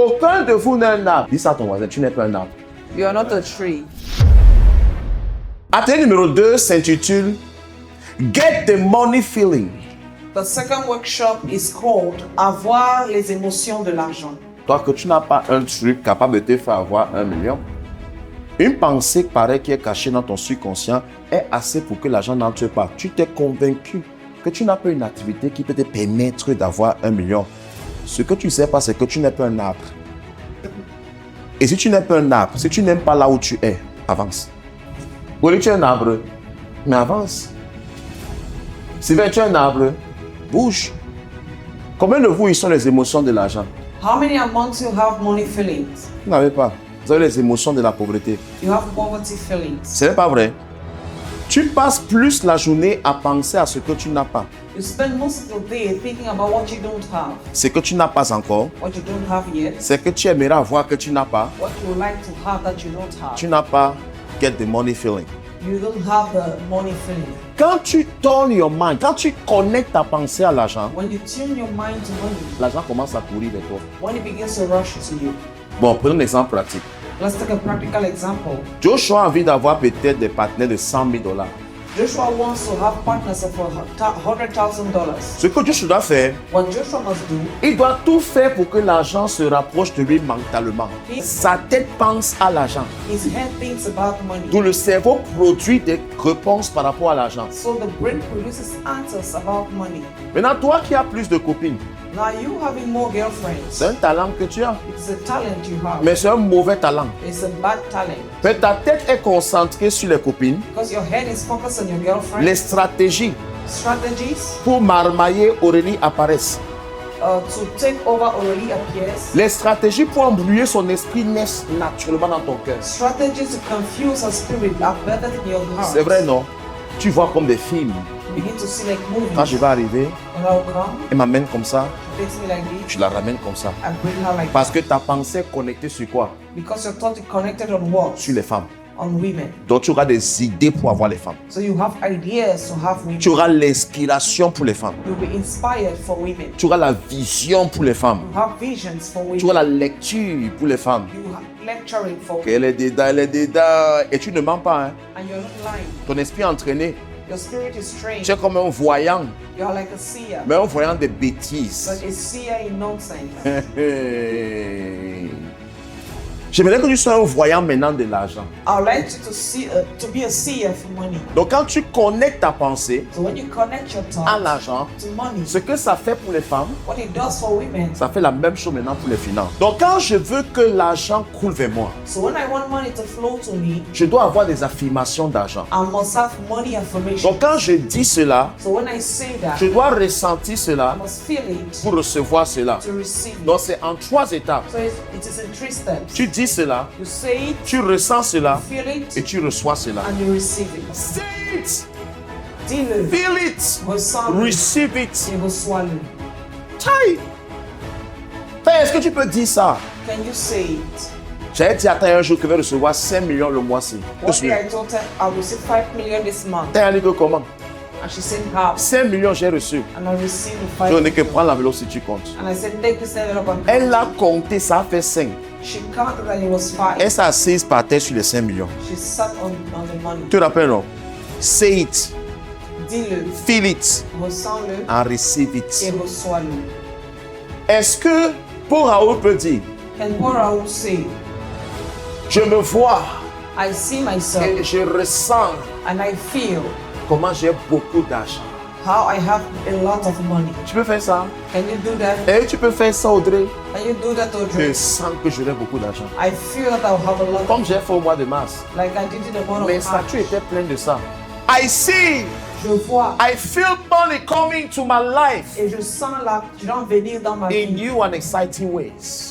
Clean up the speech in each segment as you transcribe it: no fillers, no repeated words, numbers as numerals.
Aucun de vous n'est un arbre. Dis ça à ton voisin, tu n'es pas un arbre. You are not a tree. Atelier numéro 2 s'intitule Get the Money Feeling. The second workshop is called Avoir les émotions de l'argent. Toi que tu n'as pas un truc capable de te faire avoir 1 million, une pensée pareille qui est cachée dans ton subconscient est assez pour que l'argent n'entre pas. Tu t'es convaincu que tu n'as pas une activité qui peut te permettre d'avoir 1 million. Ce que tu ne sais pas, c'est que tu n'es pas un arbre. Et si tu n'es pas un arbre, si tu n'aimes pas là où tu es, avance. Oui, tu es un arbre, mais avance. Si tu es un arbre, bouge. Combien de vous, ils sont les émotions de l'argent? How many amongst you have money feelings? Vous n'avez pas. Vous avez les émotions de la pauvreté. You have poverty feelings. Ce n'est pas vrai. Tu passes plus la journée à penser à ce que tu n'as pas. You spend most of the day thinking about what you don't have, Ce que tu n'as pas encore, what you don't have yet, c'est que tu aimerais avoir que tu n'as pas. what you would like to have that you don't have. Tu n'as pas get the money feeling. You don't have the money feeling. Quand tu turn your mind, quand tu connectes ta pensée à l'argent, When you tune your mind to money, l'argent commence à courir vers toi. when it begins to rush to you. Bon, prenons un exemple pratique. Let's take a practical example. Joshua a envie d'avoir peut-être des partenaires de $100 000. Joshua wants to have partners of $100,000. Ce que Joshua doit faire, What Joshua must do, il doit tout faire pour que l'argent se rapproche de lui mentalement. Sa tête pense à l'argent. his head thinks about money. D'où le cerveau produit des réponses par rapport à l'argent. So the brain produces answers about money. Maintenant, toi qui as plus de copines, Now you having more girlfriends, c'est un talent que tu as, it's a talent you have. mais c'est un mauvais talent. It's a bad talent. Mais ta tête est concentrée sur les copines, Because your head is focused on your girlfriend. les stratégies Strategies pour marmailler Aurélie apparaissent. to take over already appears. Les stratégies pour embrouiller son esprit naissent naturellement dans ton cœur. Strategies to confuse her spirit are better in your heart. C'est vrai, non? Tu vois comme des films. You begin to see like movies. Quand je vais arriver, When I will come, elle m'amène comme ça, she takes me like this. je la ramène comme ça. I bring her like Parce que ta pensée est connectée sur quoi? because your thought is connected on what? Sur les femmes. On women. Donc tu auras des idées pour avoir les femmes. So you have ideas to have women. Tu auras l'inspiration pour les femmes. You'll be inspired for women. Tu auras la vision pour les femmes. You have visions for women. Tu auras la lecture pour les femmes. You have lecturing for women. Elle est dedans. Et tu ne mens pas. Hein. And you're not lying. Ton esprit est entraîné. Your spirit is trained. Tu es comme un voyant. You're like a seer. Mais un voyant de bêtises. But a seer in nonsense. J'aimerais que tu sois un voyant maintenant de l'argent. I would like you to see, to be a seer for money. Donc quand tu connectes ta pensée So when you connect your à thoughts l'argent, to money, ce que ça fait pour les femmes, what it does for women. ça fait la même chose maintenant pour les finances. Donc quand je veux que l'argent coule vers moi, So when I want money to flow to me, je dois avoir des affirmations d'argent. I must have money affirmation. Donc quand je dis cela, So when I say that, je dois ressentir I cela must feel it pour recevoir cela. to receive it. Donc c'est en 3 étapes. So it is in 3 steps. Tu dis cela, You say it, tu ressens cela feel it, et tu reçois cela. and you receive it. Say it, Dis-le, feel it, ressens-le, receive it. et reçois-le. Taille. Est-ce que tu peux dire ça? Can you say it? J'avais dit à Taille un jour que je vais recevoir 5 millions le mois-ci. One day I told her I'll receive 5 million this month. Taille a dit que comment? And she said how? 5 millions j'ai reçu. And I received the Je 5 n'ai que million. prendre l'enveloppe si tu comptes. And I said, take this envelope and Elle a compté, ça a fait 5. she counted and it was 5. Elle s'est assise par terre sur les 5 millions. She sat on the money. Tu te rappelles, non? Say it, Dis-le, feel it, ressens-le and receive et it. reçois-le. Est-ce que pour Raoul peut dire, And what I will say, je me vois I see myself et je ressens and I feel comment j'ai beaucoup d'argent. how I have a lot of money. Tu peux faire ça? Can you do that? Et tu peux faire ça, Audrey? Can you do that, Je Audrey? sens que j'aurai beaucoup d'argent. I feel that I'll have a lot, Comme j'ai fait au mois de mars. like I did in the month Mes of March. statuts étaient pleins de ça. I see, Je vois I feel money coming to my life et je sens l'argent venir dans ma in vie new and exciting ways.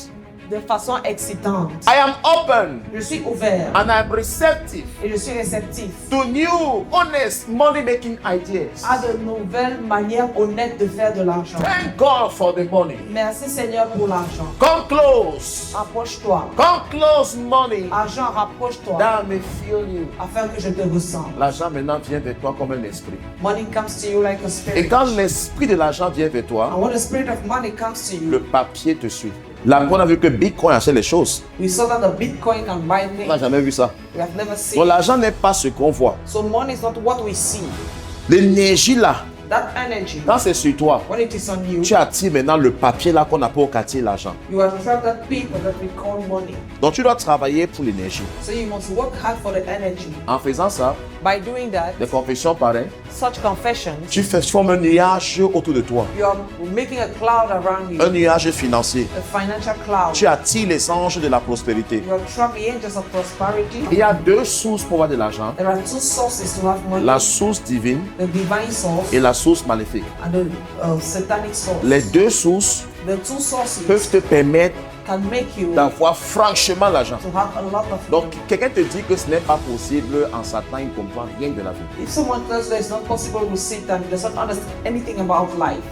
de façon excitante. I am open Je suis ouvert and I'm receptive et je suis réceptif to new, honest money-making ideas. à de nouvelles manières honnêtes de faire de l'argent. Thank God for the money. Merci Seigneur pour l'argent. Come close. Approche-toi. Come close, money. Argent, rapproche-toi That I may feel you. afin que je te ressente. L'argent maintenant vient vers toi comme un esprit. Money comes to you like a Et spirit. quand l'esprit de l'argent vient vers And toi, when the spirit of money comes to le you, papier te suit. Là, on a vu que Bitcoin achète les choses. We saw that the Bitcoin can buy On n'a things. jamais vu ça. We have never Donc seen. l'argent n'est pas ce qu'on voit. So money is not what we see. L'énergie là, That energy, quand c'est sur toi, when it is on you, tu attires maintenant le papier là qu'on a pour attirer l'argent. you attract that people that we call money. Donc tu dois travailler pour l'énergie. So you must work hard for the energy. En faisant ça, By doing that, des confessions pareilles, such confessions, tu formes un nuage autour de toi. you are making a cloud around you, Un nuage financier. a financial cloud. Tu attires les anges de la prospérité. You attract the angels of prosperity. Il y a deux sources pour avoir de l'argent. There are two sources to have money, La source divine the divine source et la source maléfique. and the satanic source. Les deux sources The two sources peuvent te permettre can make you d'avoir franchement l'argent. to have a lot of Donc, money. quelqu'un te dit que ce n'est pas possible en Satan, il ne comprend rien de la vie. If someone tells you it's not possible with Satan, he does not understand anything about life.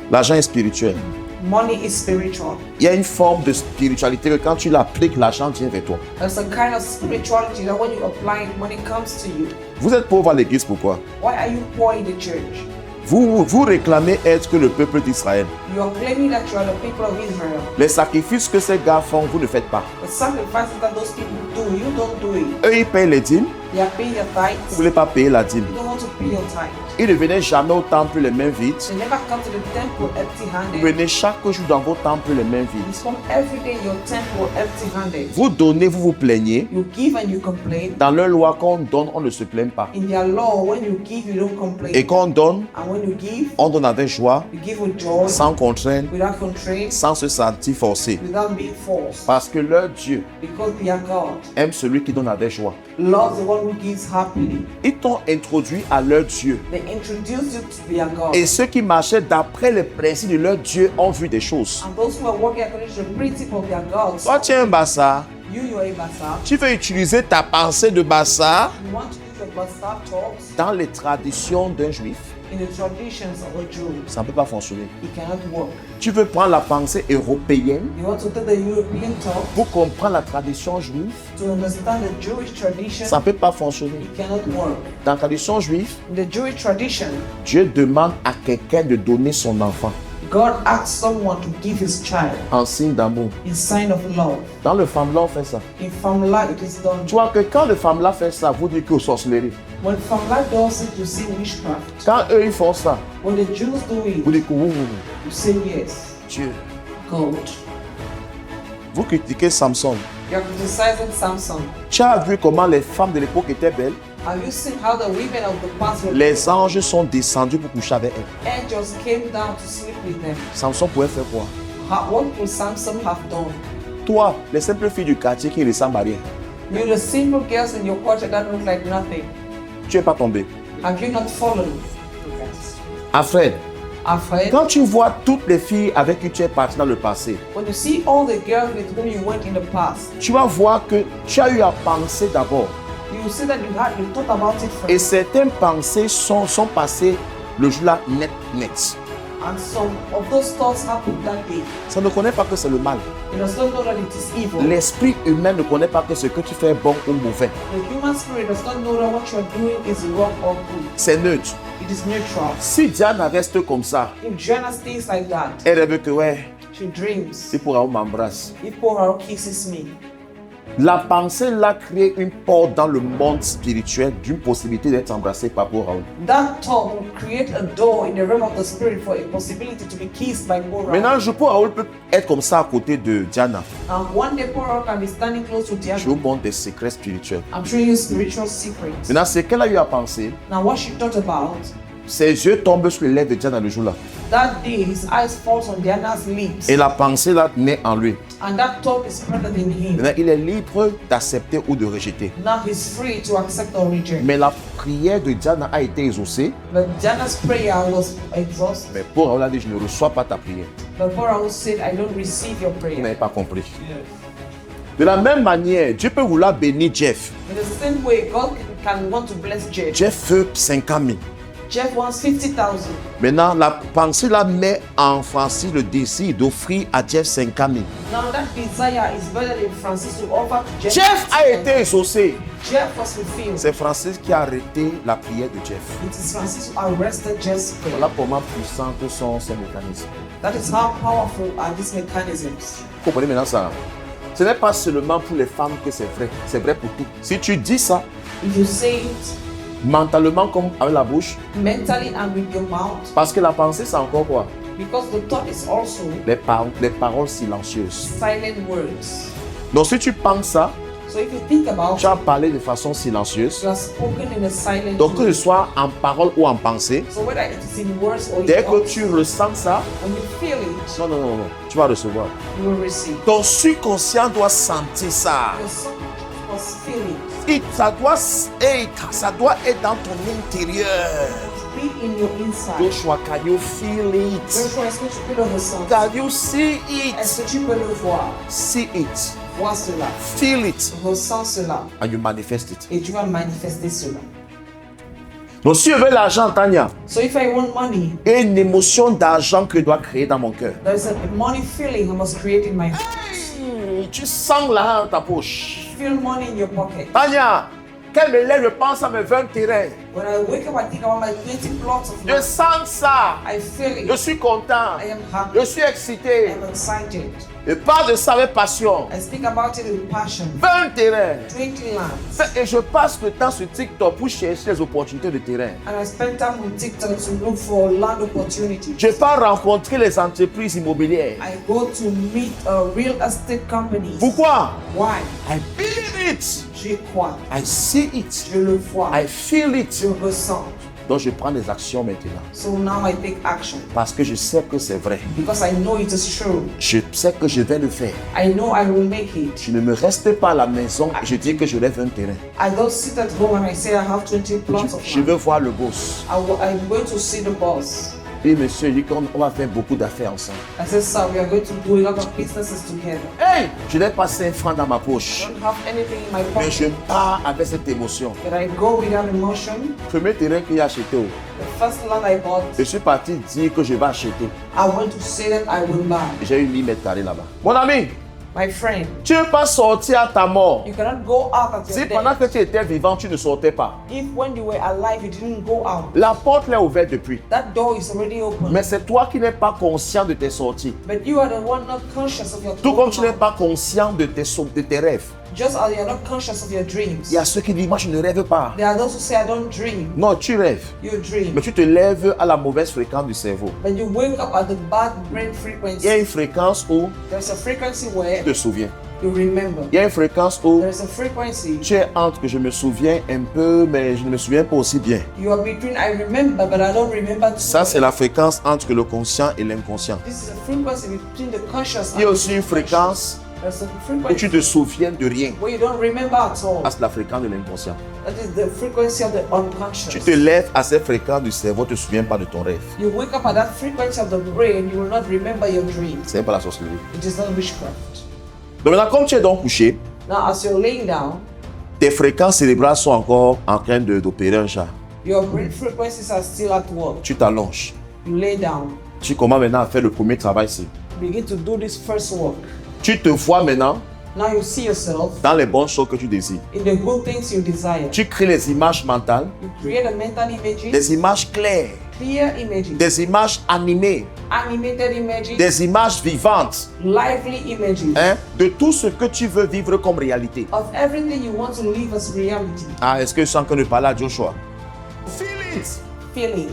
L'argent est spirituel. Money is spiritual. Il y a une forme de spiritualité que quand tu l'appliques, l'argent vient vers toi. There's a kind of spirituality that when you apply it, money comes to you. Vous êtes pauvre à l'église, pourquoi? Why are you poor in the church? Vous réclamez être que le peuple d'Israël. You are claiming that you are the people of Israel. Les sacrifices que ces gars font, vous ne faites pas. The sacrifices that those people do, you don't do it. Eux, ils payent les dîmes, They are paying their vous ne tithes. voulez pas payer la dîme. You don't want to pay your tithe. Ils ne venaient jamais au temple les mains vides. They never come to the temple Vous empty-handed. venez chaque jour dans vos temples les mains You vides. come every day in your temple empty-handed. Vous donnez, vous vous plaignez. You give and you complain. Dans leur loi, quand on donne, on ne se plaint pas. In their law, when you give, you don't complain. Et quand on donne, And when you give, on donne avec joie, you give with joy, sans contrainte, without constraint, sans se sentir forcé. without being forced. Parce que leur Dieu Because their God aime celui qui donne avec joie. loves the one who gives happily. Ils t'ont introduit à leur Dieu. They introduce you to their God. Et ceux qui marchaient d'après les principes de leur Dieu ont vu des choses. And those who are working according to the principle of their gods, Toi, tu es un bassa. you are a bastard. Tu veux utiliser ta pensée de bassa You want to use your bastard talks dans les traditions d'un juif. in the traditions of a Jew. Ça ne peut pas fonctionner. It cannot work. Tu veux prendre la pensée européenne You want to take the European talk pour comprendre la tradition juive. to understand the Jewish tradition. Ça ne peut pas fonctionner. It cannot work. Dans la tradition juive, In the Jewish tradition, Dieu demande à quelqu'un de donner son enfant God asks someone to give his child en signe d'amour. in sign of love. Dans le femme-là, on fait ça. In family, it is done. Tu vois que quand le femme-là fait ça, vous dites que sorcellerie. When family does it, you say witchcraft. Quand eux, ils font ça, When the Jews do it, vous dites que you say yes, Dieu. God. Vous critiquez Samson. You are criticizing Samson. Tu as vu comment les femmes de l'époque étaient belles. Have you seen how the women of the past were? Les anges sont descendus pour coucher avec elles. Angels came down to sleep with them. Samson pouvait faire quoi? What would Samson have done? Toi, les simples filles du quartier qui ressemblent à rien, You're the simple girls in your culture that look like nothing. tu n'es pas tombé. Have you not fallen? Alfred, Afraid? quand tu vois toutes les filles avec qui tu es parti dans le passé, When you see all the girls with whom you went in the past, tu vas voir que tu as eu à penser d'abord. you see that you thought about it Et first. certaines pensées sont passées le jour-là net. And some of those thoughts happened that day. Ça ne connaît pas que c'est le mal. It does not know that it is evil. L'esprit humain ne connaît pas que ce que tu fais est bon ou mauvais. The human spirit does not know that what you are doing is wrong or good. C'est neutre. It is neutral. Si Diana reste comme ça, If Jenna stays like that, elle rêve que ouais, she dreams. c'est pour un m'embrasse. If Paul kisses me, La pensée là crée une porte dans le monde spirituel d'une possibilité d'être embrassé par Paul Raoul. that thought will create a door in the realm of the spirit for a possibility to be kissed by Paul. Maintenant, Paul Raoul peut être comme ça à côté de Diana. And one day Paul can be standing close to Je Diana. vous montre des secrets spirituels. I'm showing you spiritual secrets. Maintenant, ce qu'elle a eu à penser, Now what she thought about, ses yeux tombent sur les lèvres de Diana le jour-là. that day his eyes falls on Diana's lips. Et la pensée là naît en lui. And that thought is present in him. Maintenant, il est libre d'accepter ou de rejeter. Now he's free to accept or reject. Mais la prière de Diana a été exaucée. But Diana's prayer was exhausted. Mais Paul Raoul a dit, je ne reçois pas ta prière. But Paul said, I don't receive your Vous prayer. n'avez pas compris. De la même manière, Dieu peut vouloir bénir Jeff. In the same way, God can want to bless Jeff. Jeff veut 50 000. Jeff wants 50,000. Maintenant, la pensée là met en Francis le désir d'offrir à Jeff 50 000. Now that desire is better than Francis to offer to Jeff. Jeff a été exaucé. Jeff was fulfilled. C'est Francis qui a arrêté la prière de Jeff. It is Francis who arrested Jeff's prayer. Voilà comment puissants sont ces mécanismes. That is how powerful are these mechanisms. Vous comprenez maintenant ça? Ce n'est pas seulement pour les femmes que c'est vrai pour tout. Si tu dis ça, If you say it mentalement comme avec la bouche, mentally and with your mouth, parce que la pensée c'est encore quoi? because the thought is also Les paroles silencieuses. silent words. Donc si tu penses ça, So if you think about tu as it, parlé de façon silencieuse. you are spoken in a silent Donc que way. ce soit en parole ou en pensée, So whether it is in words or dès in que thoughts, tu ressens ça, when you feel it, non, tu vas recevoir. you will receive. Ton subconscient doit sentir ça. Your subconscious must feel it. Ça doit être dans ton intérieur. Be in your inside. Joshua, can you feel it? Joshua, est-ce que tu peux le ressentir? Can you see it? Est-ce que tu peux le voir? See it. Vois cela. Feel it. Ressens cela. And you manifest it. Et tu vas manifester cela. Donc si je veux l'argent, Tania, So if I want money, il y a une émotion d'argent que je dois créer dans mon cœur. there is a money feeling I must create in my heart. Tu sens l'argent dans ta poche. Feel money in your pocket. Tania, qu'elle me lève, je pense à mes 20 terrains. When I wake up, I think about my 20 plots of Je land. sens ça. I feel Je it. suis content. I am happy. Je suis excité. I am excited. Je parle de ça avec passion. I speak about it with passion. 20 terrains. 20 lands. Et je passe le temps sur TikTok pour chercher les opportunités de terrain. And I spend time on TikTok to look for land opportunities. Je pars rencontrer les entreprises immobilières. I go to meet real estate companies. Pourquoi? Why? I believe it. J'y crois. I see it. Je le vois. I feel it. Je ressens. Donc je prends des actions maintenant. So now I take action. Parce que je sais que c'est vrai. Because I know it is true. Je sais que je vais le faire. I know I will make it. Je ne me reste pas à la maison et je dis que je lève un terrain. I don't sit at home and I say I have 20 plots of Je land. veux voir le boss. I'm going to see the boss. Et monsieur, il dit qu'on va faire beaucoup d'affaires ensemble. I said, sir, we are going to do a lot of businesses together. Hey! Je n'ai pas 5 francs dans ma I poche. don't have anything in my Mais pocket. je pars avec cette émotion. But I go without emotion. Premier terrain qu'il a acheté, The first land I bought, je suis parti dire que je vais acheter. I want to say that I will buy. J'ai eu 1000 mètres carrés là-bas. Mon ami, My friend, tu ne peux pas sortir à ta mort. you cannot go out at Si your pendant death. que tu étais vivant, tu ne sortais pas. If when you were alive, you didn't go out. La porte l'est ouverte depuis. That door is already open. Mais c'est toi qui n'es pas conscient de tes sorties. But you are the one not conscious of your Tout comme tu n'es out. pas conscient de tes rêves. Just as you are not conscious of your dreams. Il y a ceux qui disent, moi je ne rêve pas. There are those who say, I don't dream. Non, tu rêves. You dream. Mais tu te lèves à la mauvaise fréquence du cerveau. But you wake up at the bad brain Il y a frequency. une fréquence où There's a frequency where tu te souviens. you remember. Il y a une fréquence où There's a frequency. tu es entre que je me souviens un peu, mais je ne me souviens pas aussi bien. You are between I remember, but I don't remember. Ça, c'est la fréquence entre le conscient et l'inconscient. This is a frequency between the conscious Il y a and aussi une fréquence There's a où tu frequency te souviens de rien. where you don't remember at all. Ah, c'est la fréquence de l'inconscient. That is the frequency of the unconscious. Tu te lèves à cette fréquence du cerveau, tu ne te souviens pas de ton rêve. You wake up at that frequency of the brain, you will not remember your dreams. Ce n'est pas la sorcellerie. It is not witchcraft. Donc maintenant, comme tu es donc couché, Now, as you're laying down, tes fréquences cérébrales sont encore en train d'opérer un chat. your brain frequencies are still at work. Tu t'allonges. You lay down, Tu commences maintenant à faire le premier travail ici. begin to do this first work. Tu te vois maintenant Now you see yourself dans les bonnes choses que tu désires. in the good things you desire. Tu crées les images mentales, You create a mental images, des images claires, clear images, des images animées, animated images, des images vivantes, lively images hein, de tout ce que tu veux vivre comme réalité. of everything you want to live as reality. Ah, est-ce que je sens que ne parle à Joshua? Feel it. Feel it.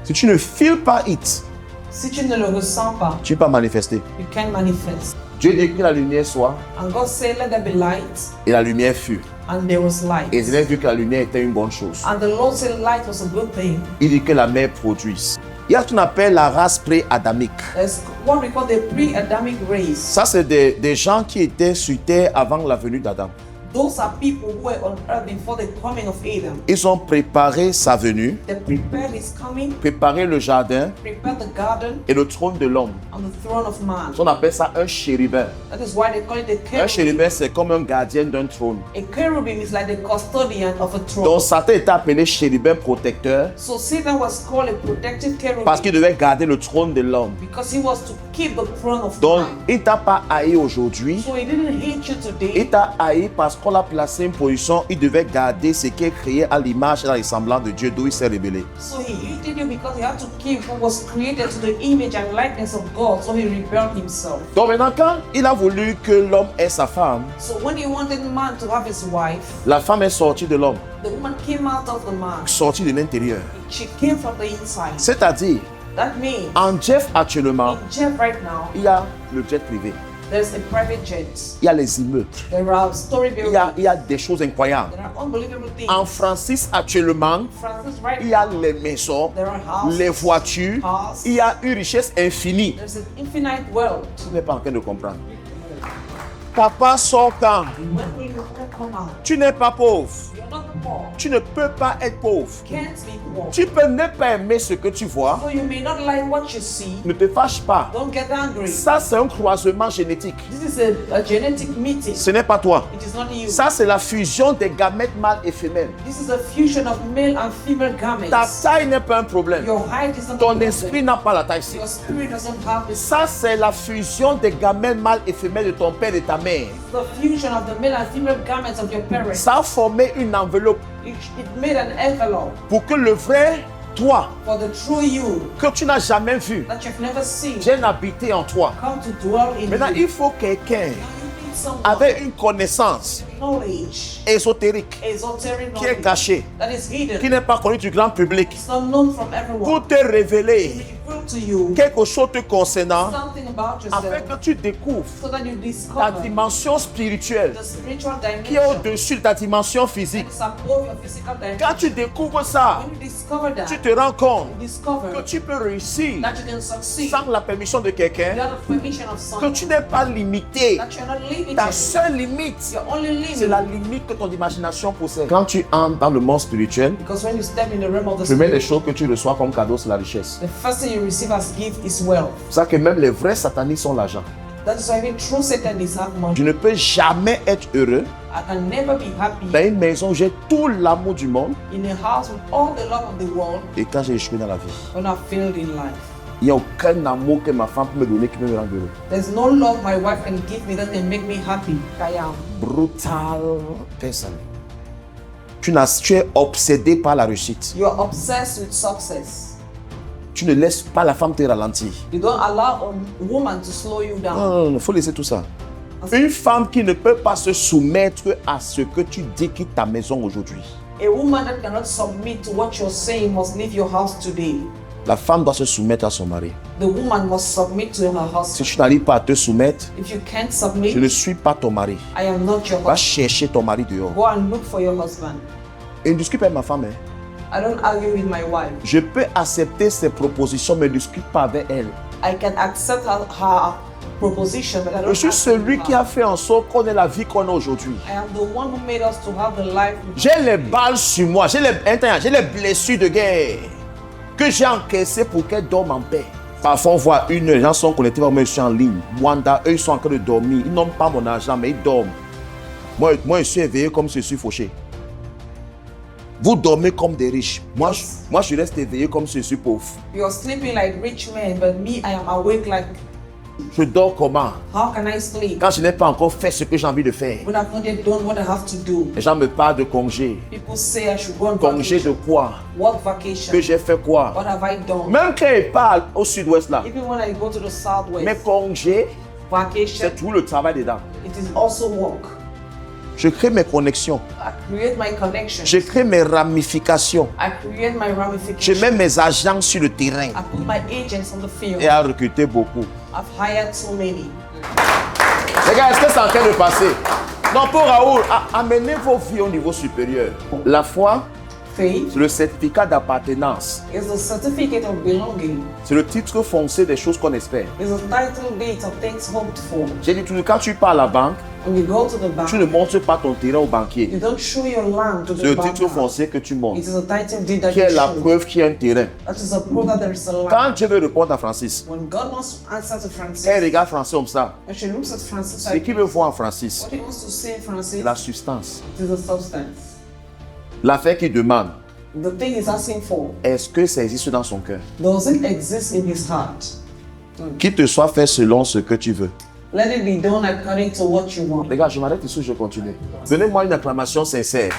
Si tu ne feels pas it, Si tu ne le ressens pas, tu ne peux pas manifester. you can manifest. Dieu dit que la lumière soit And God said, let there be light, et la lumière fut. and there was light. Et il a vu que la lumière était une bonne chose. And the Lord said light was a good thing. Il dit que la mer produise. Il y a ce qu'on appelle la race pré-adamique. There's what we call the pre-Adamic race. Ça, c'est des gens qui étaient sur terre avant la venue d'Adam. Those are people who were on earth before the coming of Adam. Ils ont préparé sa venue, They prepared his coming, préparé le jardin prepared the garden et le trône de l'homme. and the throne of man. On appelle ça un chérubin. That is why they call it the Un cherubim. chérubin, c'est comme un gardien d'un trône. A cherubim is like the custodian of a throne. Donc Satan était appelé chérubin protecteur So Satan was called a protective cherubim parce qu'il devait garder le trône de l'homme. because he was to keep keep the throne of Donc, time. il t'a pas haï aujourd'hui. So he didn't hate you today. Il t'a haï parce qu'on l'a placé en position. Il devait garder ce qui est créé à l'image et à l'essemblant de Dieu, d'où il s'est révélé. So he hated you because he had to keep what was created to the image and likeness of God. So he rebelled himself. Donc maintenant, quand il a voulu que l'homme ait sa femme, So when he wanted man to have his wife, la femme est sortie de l'homme, the woman came out of the man. sortie de l'intérieur. She came from the inside. C'est-à-dire, That means en Jeff actuellement, in Jeff right now, il y a le jet privé, there's a private jet. il y a les immeubles, There are story buildings. il y a des choses incroyables. There are unbelievable things. En Francis actuellement, Francis right il y a now, les maisons, there are houses, les voitures, cars. il y a une richesse infinie. There's an infinite world. Tu n'es pas en train de comprendre. Papa sort quand? When will you come out? Tu n'es pas pauvre. You're not poor. Tu ne peux pas être pauvre. Can't be poor. Tu peux ne pas aimer ce que tu vois. So you may not like what you see. Ne te fâche pas. Don't get angry. Ça, c'est un croisement génétique. This is a genetic meeting. Ce n'est pas toi. It is not you. Ça, c'est la fusion des gamètes mâles et femelles. This is a fusion of male and female Ta gametes. taille n'est pas un problème. Your height is not a Ton problem. esprit n'a pas la taille. Your spirit doesn't have this. Ça, c'est la fusion des gamètes mâles et femelles de ton père et de ta mère. The fusion of the male and female garments of your parents. Ça a formé une enveloppe It made an envelope pour que le vrai toi, for the true you que tu n'as jamais vu, that you've never seen vienne habiter en toi. come to dwell in Maintenant, you. il faut quelqu'un You need someone avec une connaissance knowledge, ésotérique esoteric qui est knowledge cachée, that is hidden. qui n'est pas connue du grand public, It's not known from everyone. pour te révéler Reveal to you quelque chose te concernant, something about afin yourself que tu découvres so that you ta discover dimension spirituelle the spiritual qui est dimension au-dessus de ta dimension physique. that's above your physical dimension. Quand tu découvres ça, When you discover that, tu te rends compte you discover que tu peux réussir that you can succeed sans la permission de quelqu'un, without the permission of que someone, tu n'es pas limité. that you're not limited. Ta seule limite, Your only c'est la limit. limite que ton imagination possède. Quand tu entres dans le monde spirituel, Because when you step in the realm of the première des spirit, choses que tu reçois comme cadeau, c'est la richesse. the first thing you receive as gift is wealth. C'est ça que même les vrais satanistes sont l'argent. That is why even true Satanists have money. Je ne peux jamais être heureux I can never be happy dans une maison où j'ai tout l'amour du monde in a house with all the love of the world et quand j'ai échoué dans la vie. when I've failed in life. Il n'y a aucun amour que ma femme peut me donner qui peut me rendre heureux. There's no love my wife can give me that can make me happy. I am. Brutal personne. Tu es obsédé par la réussite. You are obsessed with success. Tu ne laisses pas la femme te ralentir. You don't allow a woman to slow you down. Non, il faut laisser tout ça. Une femme qui ne peut pas se soumettre à ce que tu dis quitte ta maison aujourd'hui. A woman that cannot submit to what you're saying must leave your house today. La femme doit se soumettre à son mari. The woman must submit to her Si husband. tu n'arrives pas à te soumettre, If you can't je submit, ne suis pas ton mari. I am not your Va husband. chercher ton mari dehors. Go and look for your husband. Et ne discute pas avec ma femme. Hein. I don't argue with my wife. Je peux accepter ses propositions, mais ne discute pas avec elle. I can accept her proposition, but I Je don't suis argue celui with qui her. a fait en sorte qu'on ait la vie qu'on a aujourd'hui. I am the one who made us to have the life. J'ai les balles sur moi, j'ai les blessures de guerre que j'ai encaissées pour qu'elles dorment en paix. Parfois, on voit les gens sont connectés, moi je suis en ligne. Wanda, eux, ils sont en train de dormir. Ils n'ont pas mon argent, mais ils dorment. Moi, je suis éveillé comme si je suis fauché. Vous dormez comme des riches. Moi, je reste éveillé comme si je suis pauvre. You're sleeping like rich men, but me, I am awake like. Je dors comment? How can I sleep? Quand je n'ai pas encore fait ce que j'ai envie de faire. When I've not yet done what I have to do. Les gens me parlent de congé. People say I should go on Congé vacation. de quoi? What vacation? Que j'ai fait quoi? What have I done? Même quand ils parlent au sud-ouest là. Even when I go to the southwest, Mais congé, vacation, c'est tout le travail dedans. it is also work. Je crée mes connexions. I create my connections. Je crée mes ramifications. I create my Je ramifications. mets mes agents sur le terrain I put my agents on the field. et à recruter beaucoup. I've hired so many. Les gars, est-ce que c'est en train de passer? Non, pour Raoul, amenez vos vies au niveau supérieur. La foi, Faith c'est le certificat d'appartenance. is the certificate of belonging. C'est le titre foncé des choses qu'on espère. It's a title date of things hoped for. J'ai dit toujours, quand tu pars à la banque, When you go to the bank, tu ne montres pas ton terrain au banquier. you don't show your land to C'est the le bank. titre foncé que tu montres. It is a title deed that Qui you est la show. preuve qu'il y a un terrain. That is a proof that there is a land. Quand Dieu veut répondre à Francis, When God wants to answer to Francis, elle regarde Francis comme ça. and she looks at Francis Ce like, qu'il veut voir en Francis, what he wants to say, Francis, la substance. it is a substance. L'affaire qu'il demande, The thing he's asking for, est-ce que ça existe dans son cœur? does it exist in his heart? Qu'il te soit fait selon ce que tu veux. Let it be done according to what you want. Les gars, je m'arrête ici, je continue. Donnez-moi une acclamation sincère.